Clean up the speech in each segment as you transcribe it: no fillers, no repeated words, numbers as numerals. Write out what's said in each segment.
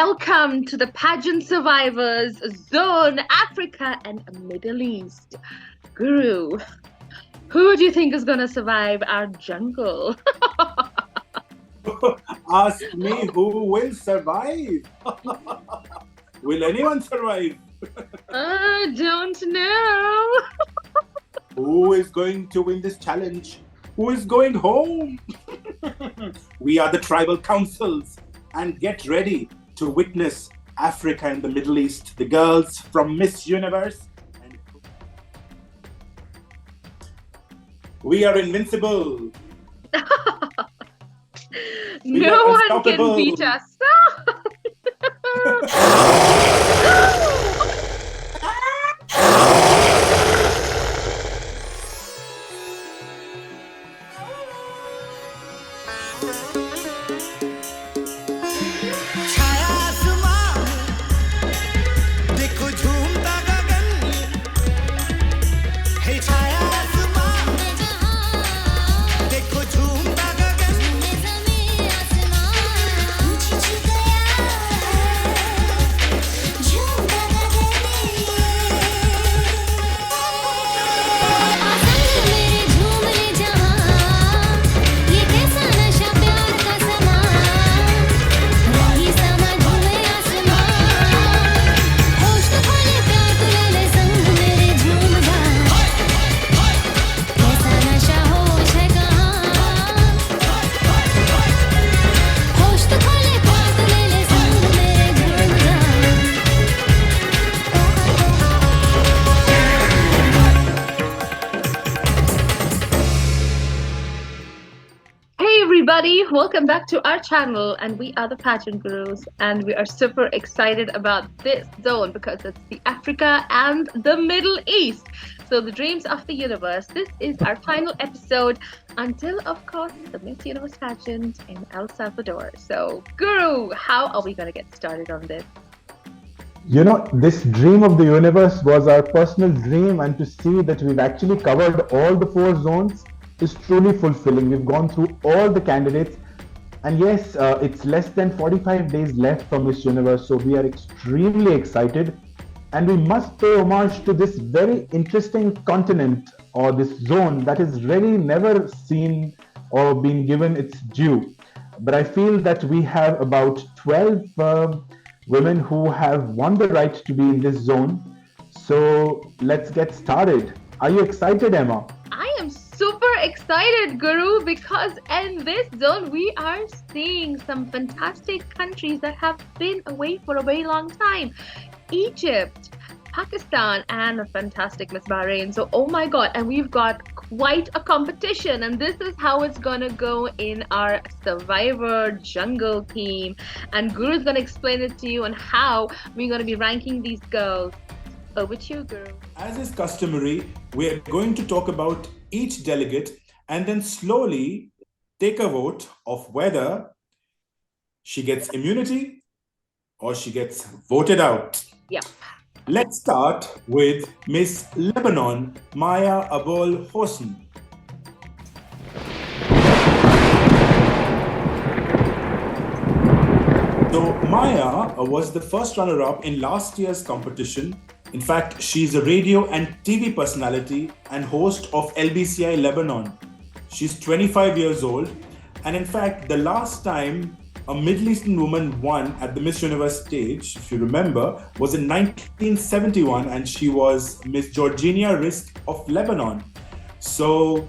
Welcome to the Pageant Survivors Zone Africa and Middle East. Guru, who do you think is going to survive our jungle? Ask me who will survive. Will anyone survive? I don't know. Who is going to win this challenge? Who is going home? We are the tribal councils, and get ready to witness Africa and the Middle East. The girls from Miss Universe. We are invincible. No one can beat us. Welcome back to our channel, and we are the Pageant Gurus, and we are super excited about this zone because it's the Africa and the Middle East. So the dreams of the universe. This is our final episode until, of course, the Miss Universe pageant in El Salvador. So Guru, how are we going to get started on this? You know, this dream of the universe was our personal dream, and to see that we've actually covered all the 4 zones is truly fulfilling. We've gone through all the candidates, and yes, it's less than 45 days left for Miss Universe, so we are extremely excited, and we must pay homage to this very interesting continent or this zone that is really never seen or been given its due. But I feel that we have about 12 women who have won the right to be in this zone. So let's get started. Are you excited, Emma? I am super excited, Guru, because in this zone we are seeing some fantastic countries that have been away for a very long time. Egypt, Pakistan, and a fantastic Miss Bahrain. So, oh my God, and we've got quite a competition, and this is how it's gonna go in our Survivor Jungle team. And Guru's gonna explain it to you on how we're gonna be ranking these girls. Over to you, Guru. As is customary, we are going to talk about each delegate and then slowly take a vote of whether she gets immunity or she gets voted out. Yep. Let's start with Miss Lebanon, Maya Abol Hosn. So Maya was the first runner-up in last year's competition. In fact, she's a radio and TV personality and host of LBCI Lebanon. She's 25 years old, and in fact, the last time a Middle Eastern woman won at the Miss Universe stage, if you remember, was in 1971, and she was Miss Georgina Risk of Lebanon. So,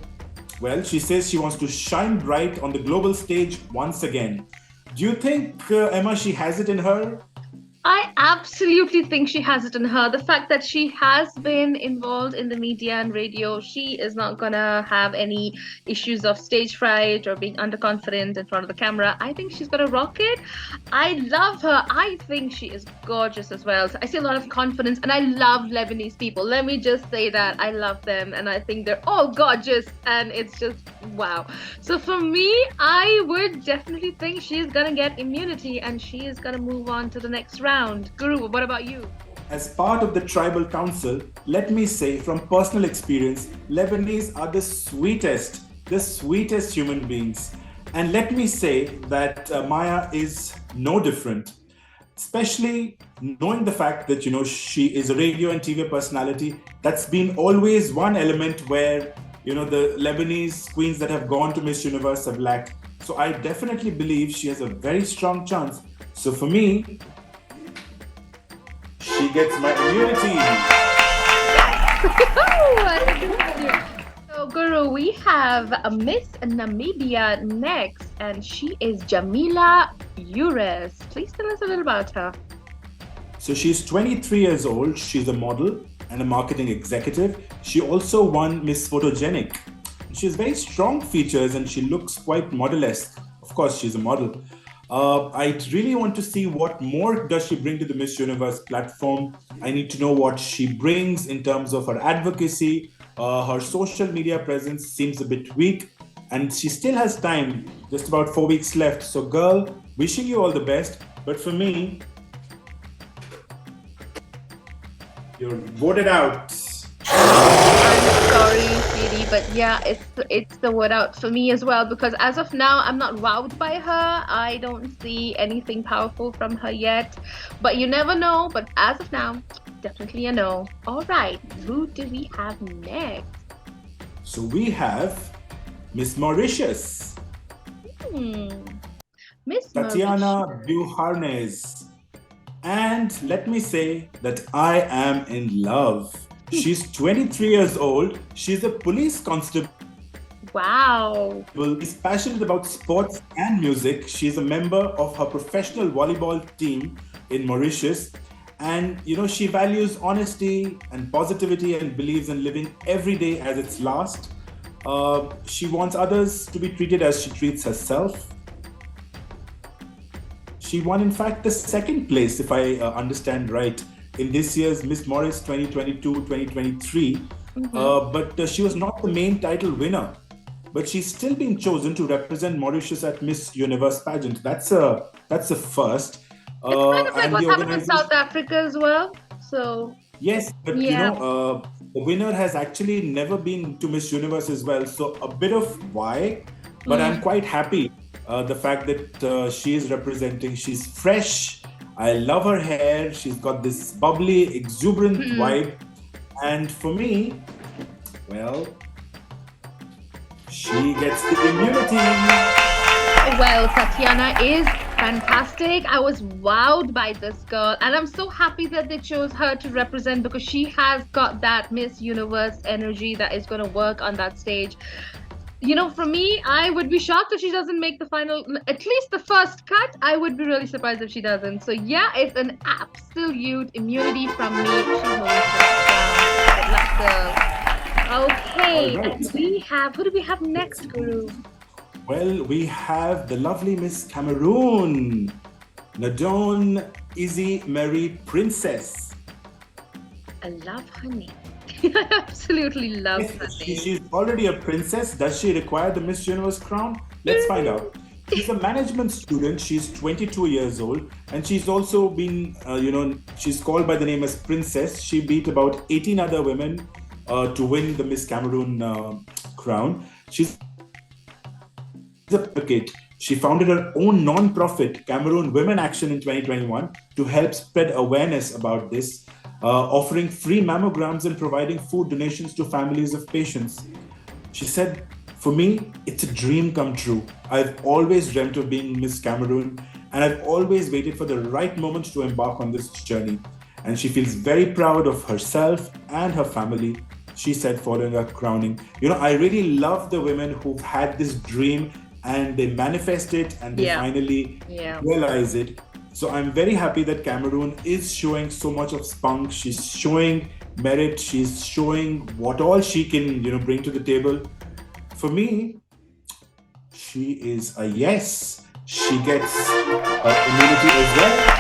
well, she says she wants to shine bright on the global stage once again. Do you think, Emma, she has it in her? I absolutely think she has it in her. The fact that she has been involved in the media and radio, she is not gonna have any issues of stage fright or being underconfident in front of the camera. I think she's gonna rock it. I love her. I think she is gorgeous as well. So I see a lot of confidence, and I love Lebanese people. Let me just say that I love them, and I think they're all gorgeous, and it's just wow. So for me, I would definitely think she's gonna get immunity, and she is gonna move on to the next round. Guru, what about you? As part of the tribal council, let me say from personal experience, Lebanese are the sweetest human beings. And let me say that Maya is no different. especially knowing the fact that, she is a radio and TV personality. That's been always one element where, the Lebanese queens that have gone to Miss Universe have lacked. So I definitely believe she has a very strong chance. So for me, she gets my immunity. So, Guru, we have a Miss Namibia next, and she is Jamila Ures. Please tell us a little about her. So she's 23 years old. She's a model and a marketing executive. She also won Miss Photogenic. She has very strong features and she looks quite model-esque. Of course, she's a model. I really want to see what more does she bring to the Miss Universe platform. I need to know what she brings in terms of her advocacy. Her social media presence seems a bit weak and she still has time, just about 4 weeks left. So girl, wishing you all the best. But for me, you're voted out. I'm sorry, sweetie, but yeah, it's the word out for me as well, because as of now, I'm not wowed by her. I don't see anything powerful from her yet, but you never know. But as of now, definitely a no. All right, who do we have next? So we have Miss Mauritius. Miss Tatiana Buharnes. And let me say that I am in love. She's 23 years old. She's a police constable. Wow. She's passionate about sports and music. She's a member of her professional volleyball team in Mauritius. And, she values honesty and positivity and believes in living every day as its last. She wants others to be treated as she treats herself. She won, in fact, the second place, if I understand right, in this year's Miss Maurice 2022-2023. But she was not the main title winner. But she's still been chosen to represent Mauritius at Miss Universe pageant. That's a first. It's kind of like what happened in South Africa as well. So yes, but the winner has actually never been to Miss Universe as well. So a bit of why, but I'm quite happy. The fact that she is representing, she's fresh. I love her hair. She's got this bubbly, exuberant vibe. And for me, well, she gets the immunity. Well, Tatiana is fantastic. I was wowed by this girl, and I'm so happy that they chose her to represent, because she has got that Miss Universe energy that is going to work on that stage. For me, I would be shocked if she doesn't make the final, at least the first cut. I would be really surprised if she doesn't. So yeah, it's an absolute immunity from me. She holds it down. Good luck, girl. Okay, All right. and who do we have next, Guru? Well, we have the lovely Miss Cameroon, Nadone Izzy Mary Princess. I love her name. I absolutely love her name. She's already a princess. Does she require the Miss Universe crown? Let's find out. She's a management student. She's 22 years old. And she's also been, she's called by the name as Princess. She beat about 18 other women to win the Miss Cameroon crown. She's a advocate. She founded her own non-profit, Cameroon Women Action, in 2021 to help spread awareness about this, offering free mammograms and providing food donations to families of patients. She said, for me, it's a dream come true. I've always dreamt of being Miss Cameroon, and I've always waited for the right moment to embark on this journey. And she feels very proud of herself and her family, she said, following her crowning. I really love the women who've had this dream and they manifest it and they finally realize it. So I'm very happy that Cameroon is showing so much of spunk. She's showing merit. She's showing what all she can, bring to the table. For me, she is a yes. She gets immunity as well.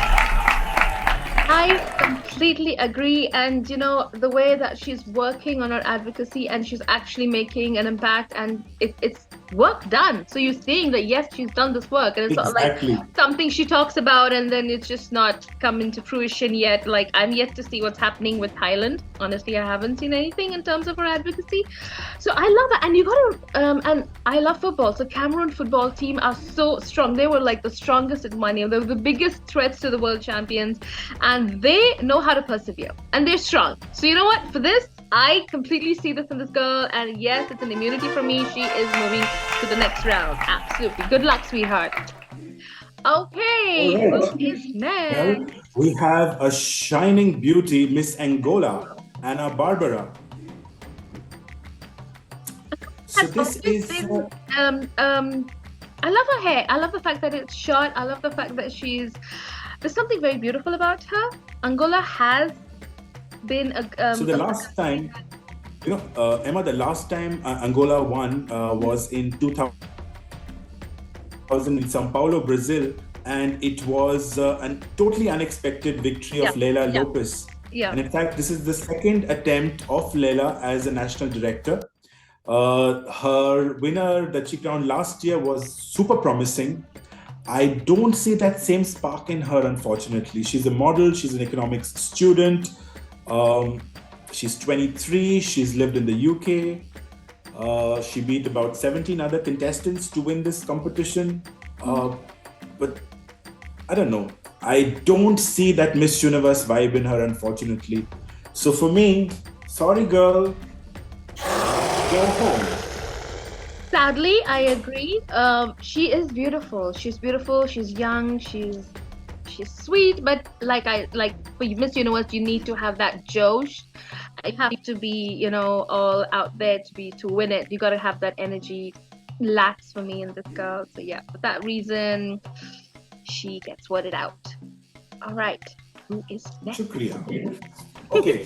I completely agree. And, the way that she's working on her advocacy and she's actually making an impact, and it's work done. So you're saying that yes, she's done this work, and it's not like Exactly. something she talks about and then it's just not come into fruition yet. Like, I'm yet to see what's happening with Thailand. Honestly, I haven't seen anything in terms of her advocacy. So I love that. And you gotta and I love football. So Cameroon football team are so strong. They were like the strongest at money. They were the biggest threats to the world champions, and they know how to persevere and they're strong. So you know what? For this, I completely see this in this girl, and yes, it's an immunity for me. She is moving to the next round. Absolutely. Good luck, sweetheart. Okay, All right. who is next? Well, we have a shining beauty, Miss Angola, Anna Barbara. So this is. I love her hair. I love the fact that it's short. I love the fact that there's something very beautiful about her. Angola has been So the last time, Emma, the last time Angola won was in 2000 in Sao Paulo, Brazil, and it was a totally unexpected victory of Leila Lopez. Yeah. And in fact, this is the second attempt of Leila as a national director. Her winner that she crowned last year was super promising. I don't see that same spark in her, unfortunately. She's a model, she's an economics student. She's 23, she's lived in the UK. She beat about 17 other contestants to win this competition. But I don't know. I don't see that Miss Universe vibe in her, unfortunately. So for me, sorry girl, go home. Sadly, I agree. She is beautiful. She's beautiful. She's young. She's sweet. But like for Miss Universe, you need to have that Josh. You have to be, all out there to win it. You got to have that energy. Lacks for me in this girl. So yeah, for that reason, she gets voted out. All right. Who is next? Shukriya. Okay.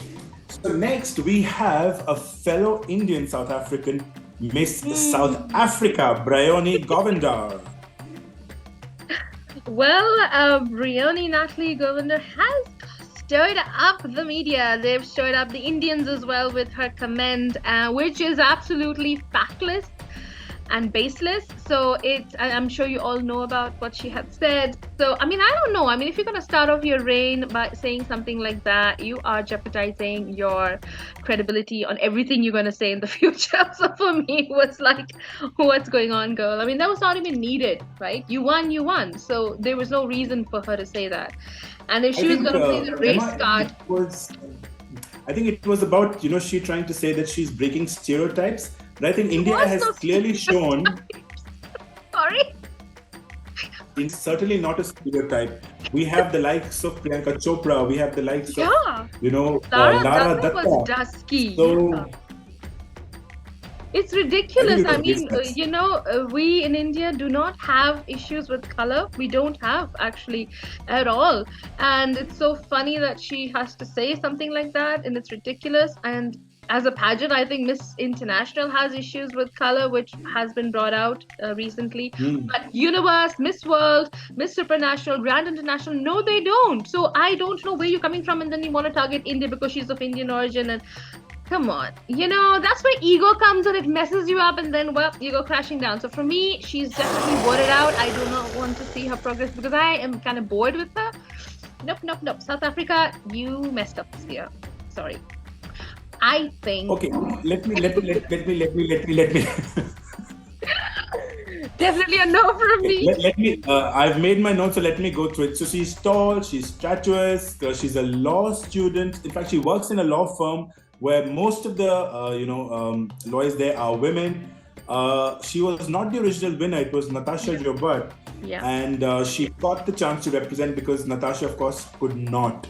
So next we have a fellow Indian South African, Miss South Africa, Bryony Govender. Well, Bryony Natalie Govender has stirred up the media. They've stirred up the Indians as well with her comment, which is absolutely factless and baseless. So I'm sure you all know about what she had said. So I don't know. If you're gonna start off your reign by saying something like that, you are jeopardizing your credibility on everything you're gonna say in the future. So for me, it was like, what's going on, girl? That was not even needed, right? You won. So there was no reason for her to say that. And if she was gonna play the race card, I think it was about she trying to say that she's breaking stereotypes. But I think India has clearly shown. Sorry? It's certainly not a stereotype. We have the likes of Priyanka Chopra. We have the likes of, Lara Datta. Was dusky. So, it's ridiculous. It we in India do not have issues with color. We don't have actually at all. And it's so funny that she has to say something like that, and it's ridiculous. And as a pageant, I think Miss International has issues with color, which has been brought out recently. But Universe, Miss World, Miss Supranational, Grand International, no, they don't. So I don't know where you're coming from, and then you want to target India because she's of Indian origin. And come on, that's where ego comes and it messes you up, and then you go crashing down. So for me, she's definitely voted out. I do not want to see her progress because I am kind of bored with her. Nope. South Africa, you messed up this year. Sorry. I think. Okay, let me. Definitely a no from me. Let me. I've made my notes, so let me go through it. So she's tall, she's statuesque, she's a law student. In fact, she works in a law firm where most of the lawyers there are women. She was not the original winner. It was Natasha Joubert. Yeah. And she got the chance to represent because Natasha, of course, could not.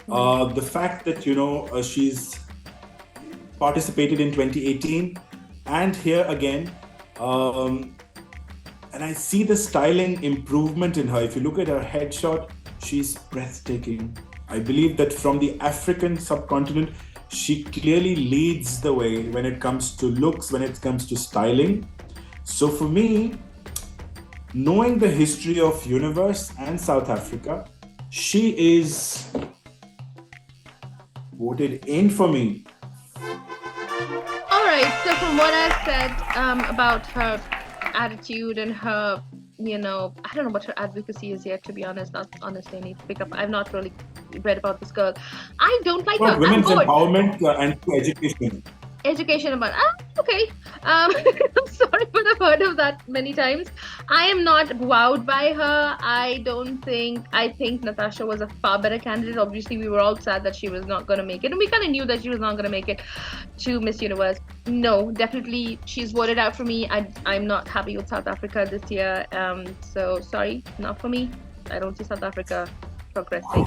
The fact that she's participated in 2018 and here again, and I see the styling improvement in her. If you look at her headshot, she's breathtaking. I believe that from the African subcontinent, she clearly leads the way when it comes to looks, when it comes to styling. So for me, knowing the history of Universe and South Africa, she is voted in for me. All right, so from what I've said about her, attitude and her, I don't know what her advocacy is yet, to be honest. Honestly, I need to pick up. I've not really read about this girl. I don't like her. About women's empowerment and education. Education about okay. I'm sorry, but I've heard of that many times. I am not wowed by her. I think Natasha was a far better candidate. Obviously, we were all sad that she was not going to make it, and we kind of knew that she was not going to make it to Miss Universe. No, definitely she's voted out for me. I'm not happy with South Africa this year. So sorry, not for me. I don't see South Africa progressing.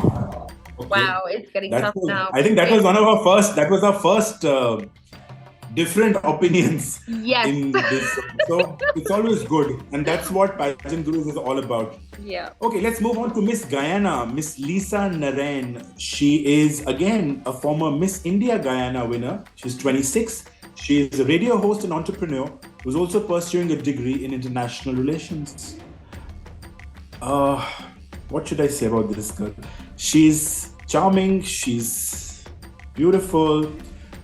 Okay. Wow, it's getting tough now. I think that was our first different opinions. Yes. In this. So it's always good. And that's what Pageant Gurus is all about. Yeah. Okay, let's move on to Miss Guyana, Miss Lisa Narain. She is, again, a former Miss India Guyana winner. She's 26. She is a radio host and entrepreneur who's also pursuing a degree in international relations. What should I say about this girl? She's charming. She's beautiful.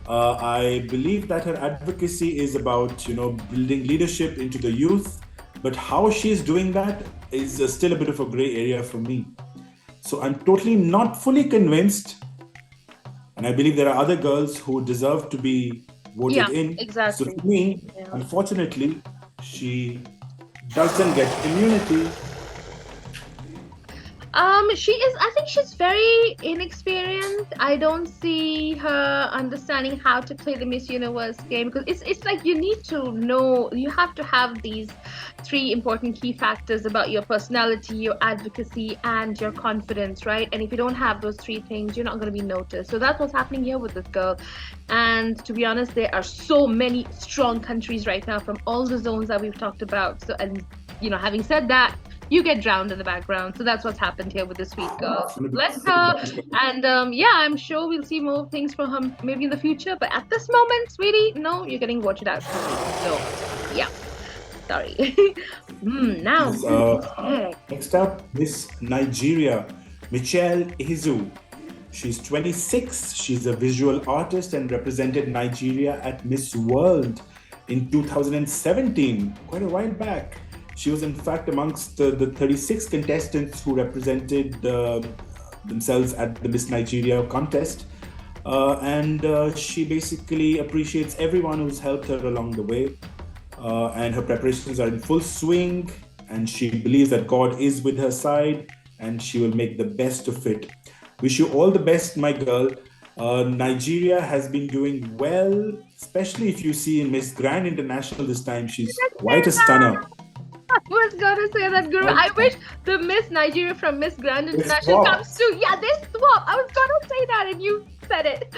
I believe that her advocacy is about, building leadership into the youth. But how she's doing that is still a bit of a gray area for me. So I'm totally not fully convinced. And I believe there are other girls who deserve to be voted in. Exactly. So for me, unfortunately, she doesn't get immunity. I think she's very inexperienced. I don't see her understanding how to play the Miss Universe game, because it's like you need to know, you have to have these 3 important key factors about your personality, your advocacy, and your confidence, right? And if you don't have those 3 things, you're not going to be noticed. So that's what's happening here with this girl. And to be honest, there are so many strong countries right now from all the zones that we've talked about. So, and having said that, you get drowned in the background. So that's what's happened here with this sweet girl. Bless her. And I'm sure we'll see more things from her maybe in the future. But at this moment, sweetie, no, you're getting watched out. So, yeah. Sorry. Now. Next up, Miss Nigeria, Michelle Izu. She's 26. She's a visual artist and represented Nigeria at Miss World in 2017, quite a while back. She was, in fact, amongst the 36 contestants who represented themselves at the Miss Nigeria contest. And she basically appreciates everyone who's helped her along the way. And her preparations are in full swing. And she believes that God is with her side and she will make the best of it. Wish you all the best, my girl. Nigeria has been doing well, especially if you see in Miss Grand International this time. She's quite a stunner. I was gonna say that, Guru. I wish the Miss Nigeria from Miss Grand International comes too. Yeah, they swap. I was gonna say that and you said it.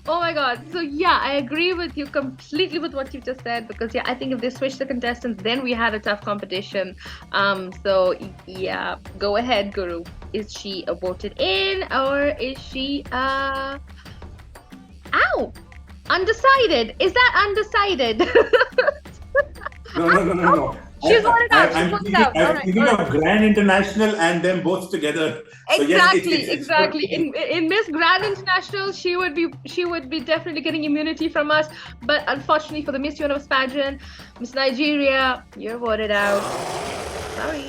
Oh my god. So yeah, I agree with you completely with what you just said, because I think if they switched the contestants, then we had a tough competition. So yeah, go ahead, Guru. Is she voted in or is she undecided? Is that undecided? No. She's voted out. I'm thinking of Grand International and them both together. So Exactly. In Miss Grand International, she would be definitely getting immunity from us. But unfortunately for the Miss Universe pageant, Miss Nigeria, you're voted out. Sorry.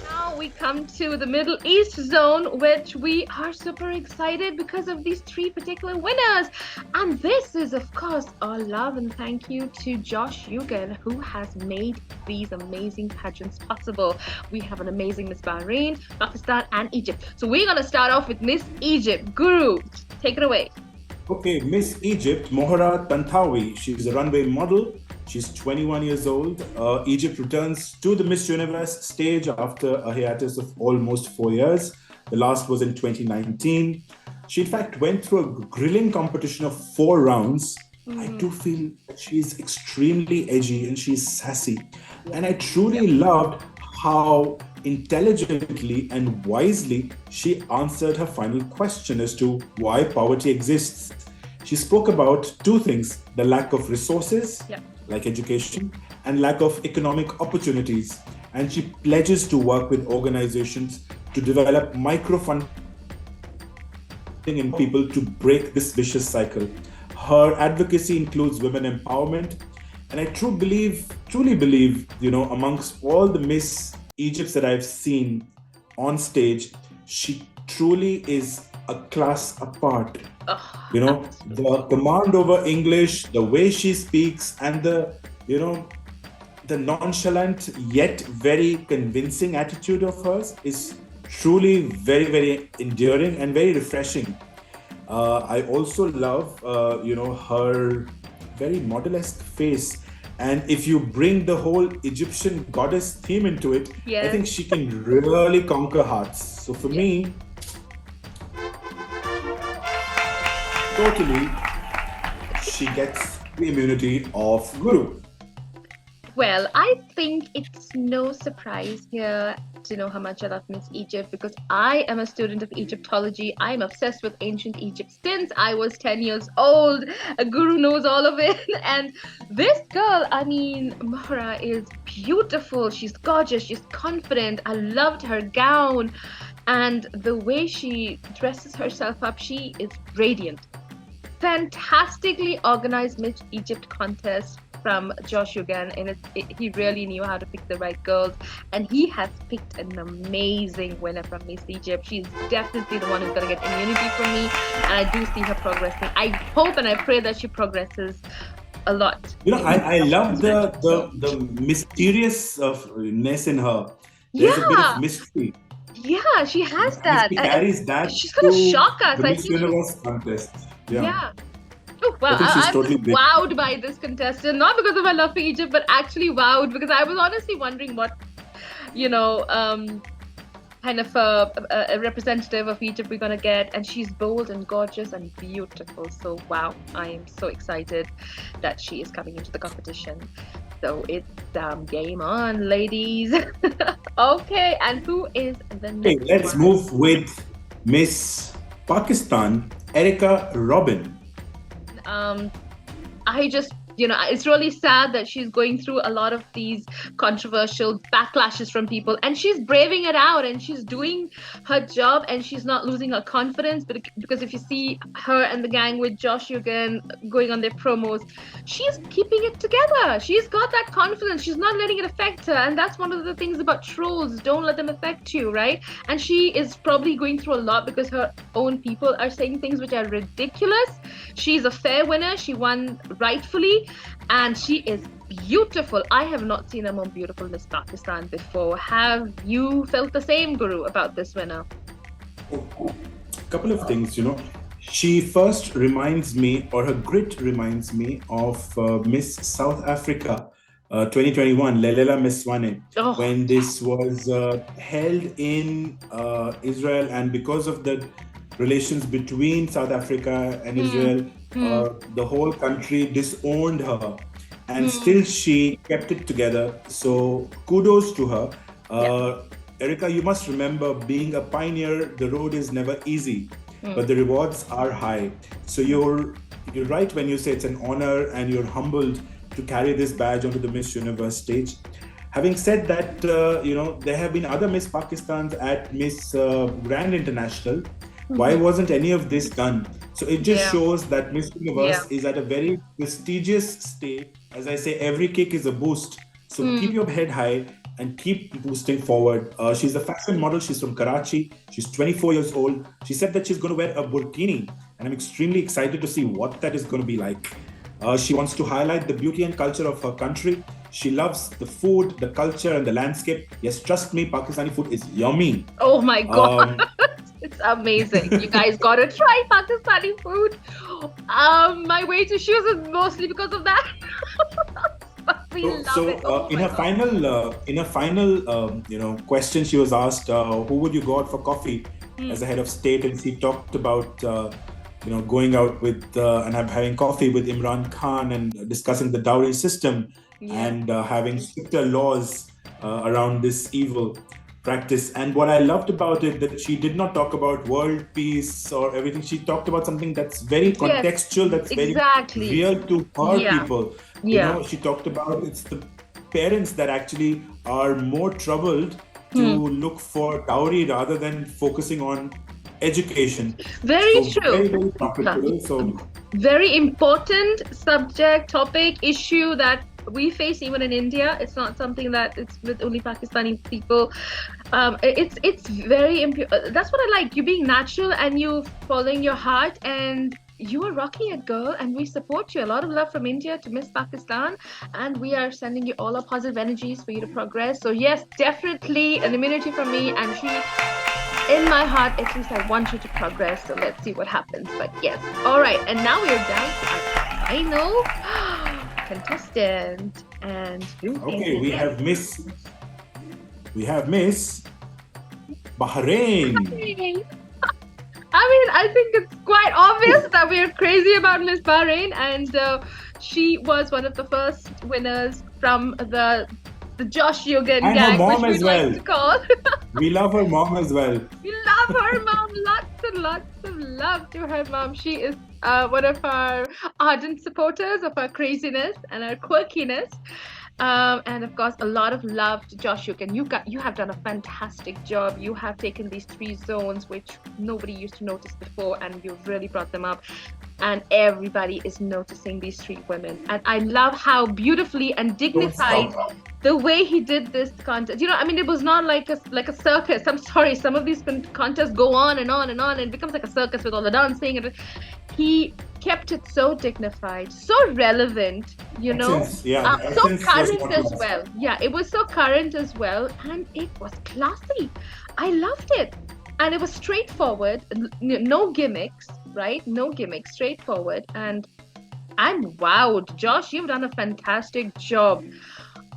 Now we come to the Middle East zone, which we are super excited because of these 3 particular winners. And this is, of course, our love and thank you to Josh Yugan, who has made these amazing pageants possible. We have an amazing Miss Bahrain, Pakistan, and Egypt. So we're going to start off with Miss Egypt. Guru, take it away. Okay, Miss Egypt, Mohara Tantawi. She's a runway model. She's 21 years old. Egypt returns to the Miss Universe stage after a hiatus of almost 4 years. The last was in 2019. She, in fact, went through a grilling competition of 4 rounds. I do feel that she's extremely edgy and she's sassy. And I truly loved how intelligently and wisely she answered her final question as to why poverty exists. She spoke about 2 things: the lack of resources, like education, and lack of economic opportunities. And she pledges to work with organizations to develop microfunding in people to break this vicious cycle. Her advocacy includes women empowerment, And I truly believe, amongst all the Miss Egypts that I've seen on stage, she truly is a class apart. The command over English, the way she speaks, and the nonchalant yet very convincing attitude of hers is truly very, very endearing and very refreshing. I also love, her very model-esque face. And if you bring the whole Egyptian goddess theme into it, Yes. I think she can really conquer hearts. So for me, totally, she gets the immunity of Guru. Well, I think it's no surprise here to know how much I love Miss Egypt, because I am a student of Egyptology. I'm obsessed with ancient Egypt since I was 10 years old. A guru knows all of it. And this girl, Mahra, is beautiful. She's gorgeous. She's confident. I loved her gown. And the way she dresses herself up, she is radiant. Fantastically organized Miss Egypt contest from Josh Ugan, and he really knew how to pick the right girls, and he has picked an amazing winner from Miss Egypt. She's definitely the one who's going to get immunity from me, and I do see her progressing. I hope and I pray that she progresses a lot. I love the mysteriousness in her. There's a bit of mystery. Yeah, she has that. She carries that. She's going to shock us. The Miss Universe contest. Yeah. Oh, wow. I'm totally wowed by this contestant, not because of my love for Egypt, but actually wowed because I was honestly wondering what, kind of a representative of Egypt we're going to get. And she's bold and gorgeous and beautiful. So, wow, I am so excited that she is coming into the competition. So it's game on, ladies. Okay, and who is the next let's move with Miss Pakistan, Erica Robin. I just, it's really sad that she's going through a lot of these controversial backlashes from people, and she's braving it out and she's doing her job and she's not losing her confidence. But because if you see her and the gang with Josh Ugan going on their promos, she's keeping it together. She's got that confidence. She's not letting it affect her. And that's one of the things about trolls. Don't let them affect you, right? And she is probably going through a lot because her own people are saying things which are ridiculous. She's a fair winner. She won rightfully. And she is beautiful. I have not seen a more beautiful Miss Pakistan before. Have you felt the same, Guru, about this winner? A couple of things, She first reminds me, or her grit reminds me of Miss South Africa 2021, Lelela Meswane, when this was held in Israel, and because of the relations between South Africa and Israel, the whole country disowned her, and still she kept it together. So kudos to her. Erica, you must remember, being a pioneer, the road is never easy, but the rewards are high. So you're right when you say it's an honor and you're humbled to carry this badge onto the Miss Universe stage. Having said that, there have been other Miss Pakistans at Miss Grand International. Why wasn't any of this done? So it just shows that Miss Universe is at a very prestigious state. As I say, every kick is a boost. So keep your head high and keep boosting forward. She's a fashion model. She's from Karachi. She's 24 years old. She said that she's going to wear a burkini, and I'm extremely excited to see what that is going to be like. She wants to highlight the beauty and culture of her country. She loves the food, the culture, and the landscape. Yes, trust me, Pakistani food is yummy. Oh my God. It's amazing. You guys gotta try Pakistani food. My way to shoes is mostly because of that. In her final question, she was asked, who would you go out for coffee as a head of state? And she talked about going out with and having coffee with Imran Khan and discussing the dowry system and having stricter laws around this evil practice. And what I loved about it, that she did not talk about world peace or everything. She talked about something that's very contextual, that's very real to her people. She talked about it's the parents that actually are more troubled to look for dowry rather than focusing on education. Very true. Very topical. Very important subject, topic, issue that we face even in India. It's not something that it's with only Pakistani people. It's very that's what I like. You being natural and you following your heart, and you are rocking it, girl, and we support you. A lot of love from India to Miss Pakistan, and we are sending you all our positive energies for you to progress. So yes, definitely an immunity from me, and she, in my heart, at least I want you to progress. So let's see what happens. But yes, all right, and now we are down to our final contestant, and okay, we have Miss Bahrain. I mean, I think it's quite obvious that we're crazy about Miss Bahrain, and she was one of the first winners from the Josh Yogan And gang, her mom which as we well. like to call. We love her mom as well. We love her mom. Lots and lots of love to her mom. She is one of our ardent supporters of our craziness and our quirkiness. And of course, a lot of love to Josh Yogan. You have done a fantastic job. You have taken these 3 zones, which nobody used to notice before, and you've really brought them up. And everybody is noticing these 3 women. And I love how beautifully and dignified the way he did this contest. I mean, it was not like a circus. I'm sorry, some of these contests go on and on and on, and it becomes like a circus with all the dancing. And he kept it so dignified, so relevant, so current as well. Yeah, it was so current as well, and it was classy. I loved it. And it was straightforward, no gimmicks, right? No gimmicks, straightforward. And I'm wowed. Josh, you've done a fantastic job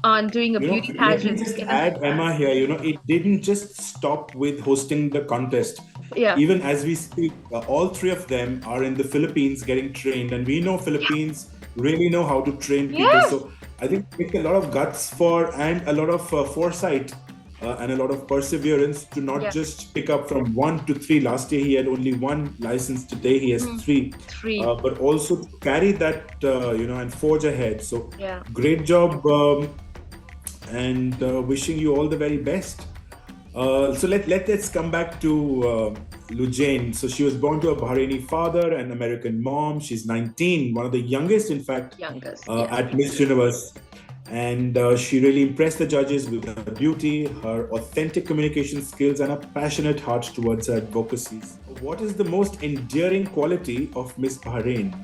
on doing a beauty pageant. Let me just add, Emma, here, it didn't just stop with hosting the contest. Yeah. Even as we speak, all 3 of them are in the Philippines getting trained. And we know Philippines really know how to train people. Yeah. So I think it takes a lot of guts and a lot of foresight and a lot of perseverance to not just pick up from 1 to 3. Last year, he had only 1 license. Today, he has 3. But also to carry that, and forge ahead. So great job. And wishing you all the very best. So let's come back to Lujain. So she was born to a Bahraini father and American mom. She's 19, one of the youngest, in fact, at Miss Universe. And she really impressed the judges with her beauty, her authentic communication skills, and a passionate heart towards her advocacies. What is the most endearing quality of Miss Bahrain?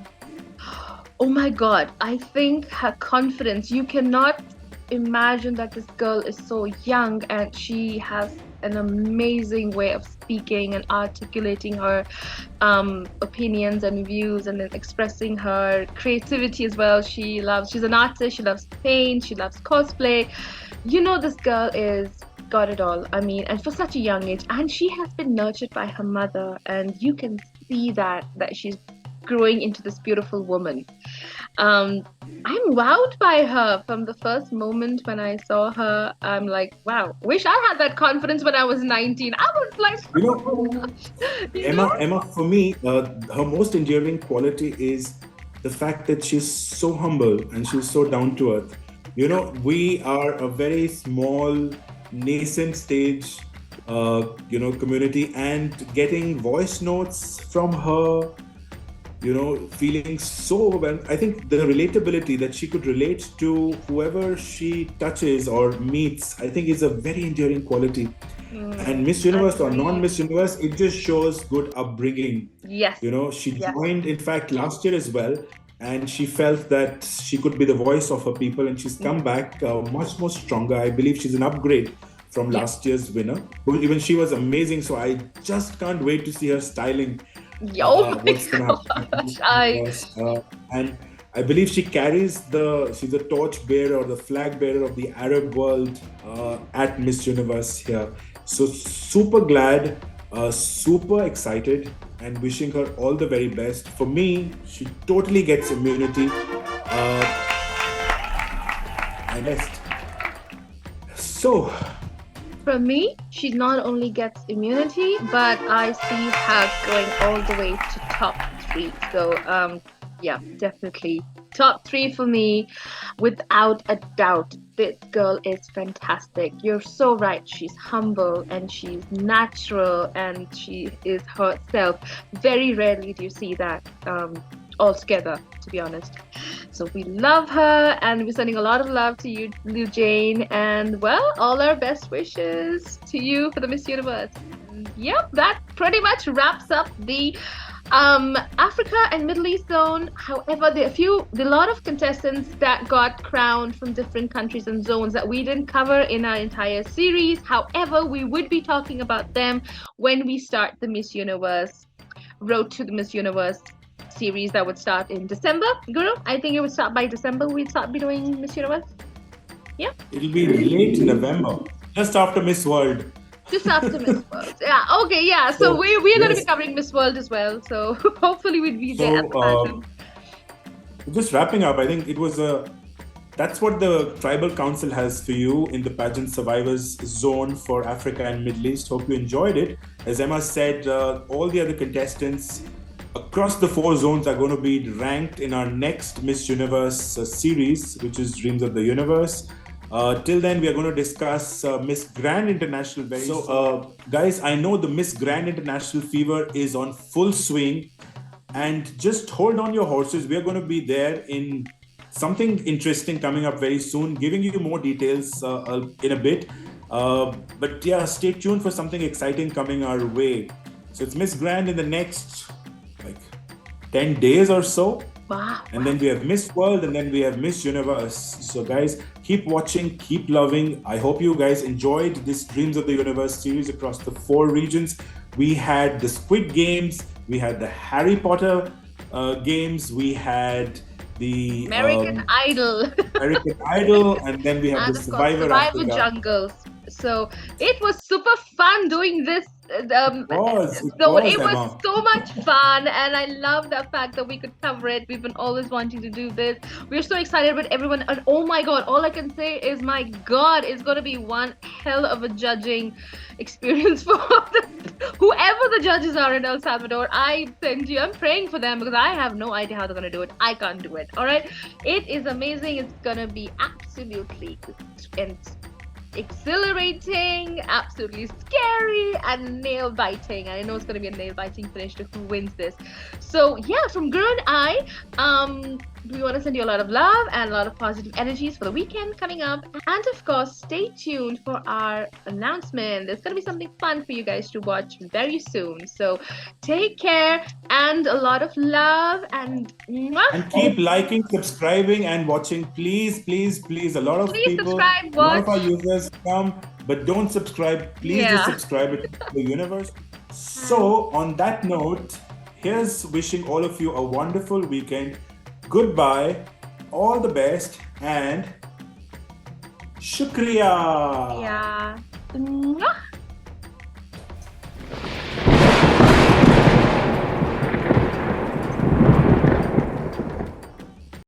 Oh my God, I think her confidence. You cannot imagine that this girl is so young, and she has an amazing way of speaking and articulating her opinions and views, and then expressing her creativity as well. She's an artist. She loves paint. She loves cosplay. This girl is got it all. I mean, and for such a young age, and she has been nurtured by her mother, and you can see that she's growing into this beautiful woman. I'm wowed by her from the first moment when I saw her. I'm like, wow, wish I had that confidence when I was 19. I was like, Emma, for me, her most endearing quality is the fact that she's so humble and she's so down to earth. We are a very small, nascent stage, community, and getting voice notes from her, feeling so overwhelmed. I think the relatability that she could relate to whoever she touches or meets, I think is a very endearing quality. And Miss Universe or non-Miss Universe, it just shows good upbringing. Yes. She joined, in fact, last year as well, and she felt that she could be the voice of her people, and she's come back much more stronger. I believe she's an upgrade from last year's winner. Even she was amazing, so I just can't wait to see her styling. What's going to happen. And I believe she carries she's a torch bearer or the flag bearer of the Arab world at Miss Universe here. So super glad, super excited, and wishing her all the very best. For me, she totally gets immunity. And best. So, for me, she not only gets immunity, but I see her going all the way to top 3. So, definitely top 3 for me, without a doubt. This girl is fantastic. You're so right. She's humble and she's natural and she is herself. Very rarely do you see that all together, to be honest. So we love her, and we're sending a lot of love to you, Jane, and well, all our best wishes to you for the Miss Universe. And yep, that pretty much wraps up the Africa and Middle East zone. However, there are a lot of contestants that got crowned from different countries and zones that we didn't cover in our entire series. However, we would be talking about them when we start the Miss Universe Road to the Miss Universe series that would start in December. Guru, I think it would start by December. We'd start be doing Miss Universe. Yeah. It'll be late November, just after Miss World. Just after Miss World. Yeah. Okay. Yeah. So we're going to be covering Miss World as well. So hopefully we'll be there. Just wrapping up, I think it was that's what the Tribal Council has for you in the Pageant Survivors Zone for Africa and Middle East. Hope you enjoyed it. As Emma said, all the other contestants across the 4 zones are going to be ranked in our next Miss Universe series, which is Dreams of the Universe. Till then, we are going to discuss Miss Grand International very soon. So, guys, I know the Miss Grand International fever is on full swing, and just hold on your horses. We are going to be there in something interesting coming up very soon, giving you more details in a bit. But yeah, stay tuned for something exciting coming our way. So it's Miss Grand in the next 10 days or so. Wow. And then we have Miss World, and then we have Miss Universe. So guys, keep watching, keep loving. I hope you guys enjoyed this Dreams of the Universe series across the 4 regions. We had the Squid Games, we had the Harry Potter games, we had the American Idol. And then we have the Survivor Jungles. So it was super fun doing this. It was so much fun, and I love the fact that we could cover it. We've been always wanting to do this. We're so excited with everyone, and oh my god, all I can say is my god, it's going to be one hell of a judging experience for whoever the judges are in El Salvador. I'm praying for them because I have no idea how they're going to do it. I can't do it. All right, it is amazing. It's going to be absolutely exhilarating, absolutely scary, and nail biting. I know it's going to be a nail biting finish to who wins this. So yeah, from Guru and I, we want to send you a lot of love and a lot of positive energies for the weekend coming up. And of course, stay tuned for our announcement. There's going to be something fun for you guys to watch very soon. So take care and a lot of love, and keep liking, subscribing, and watching. Please. A lot of our users come but don't subscribe. Please just subscribe it to the universe. So on that note, here's wishing all of you a wonderful weekend. Goodbye, all the best, and shukriya. Yeah.